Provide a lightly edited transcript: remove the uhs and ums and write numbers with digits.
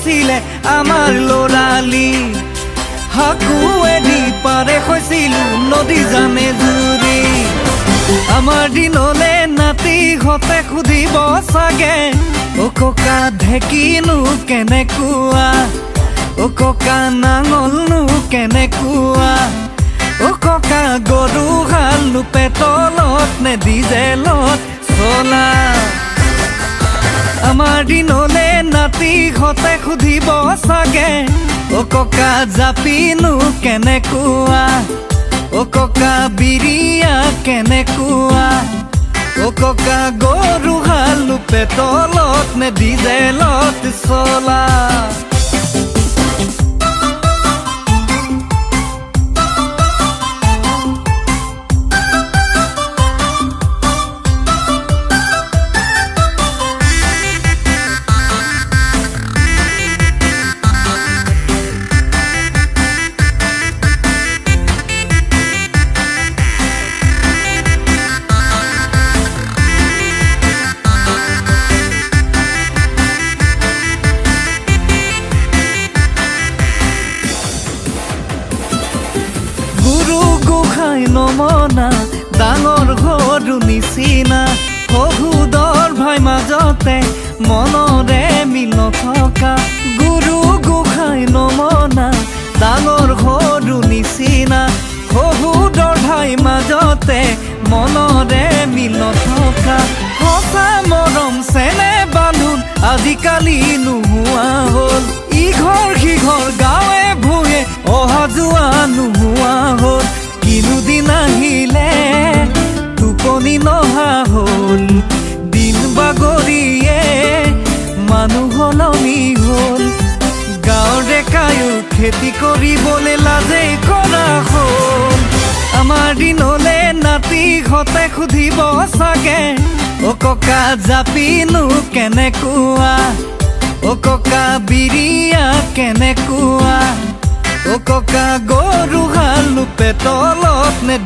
হৈছিলে আমাৰ লৰালি হাকুৱেদি পাৰে হৈছিলো নদী জানে জুৰি আমাৰ দিনলে নাতিহঁতে সুধিব চাগে অ ককা ঢেকিনো কেনেকুৱা অ ককা নাঙলনো কেনেকুৱা অ ককা গৰু হালনো পেটলত নে ডিজেলত চলা আমাৰ দিনলে নাতিহঁতে সুধিব চাগে অ ককা জাপিনো কেনেকুৱা অ ককা বিৰিয়া কেনেকুৱা অ ককা গৰু হালনো পেটলত নে ডিজেলত চলা নমনা ডাঙৰ ঘৰু নিচিনা শহুদৰ ভাই মাজতে মনৰে মিল নথকা গুৰু গোসাঁই নমনা ডাঙৰ ঘৰু নিচিনা শহুদৰ ভাই মাজতে মনৰে মিল নথকা সঁচা মৰম চেনে বান্ধোন আজিকালি নোহোৱা হ'ল ইঘৰ সিঘৰ গাঁৱে ভূঞে অহা যোৱা নোহোৱা হ'ল কিনুদিন আহিলে টোপনি নহা হ'ল দিন বাগৰিয়ে মানুহ সলনি হ'ল গাঁৱৰ ডেকায়ো খেতি কৰিবলে লাজে কৰা হ'ল আমাৰ দিনলে নাতিহঁতে সুধিব চাগে অ ককা জাপিনো কেনেকুৱা অ ককা বিৰিয়া কেনেকুৱা অ ককা গৰু হালনো পেটলত নে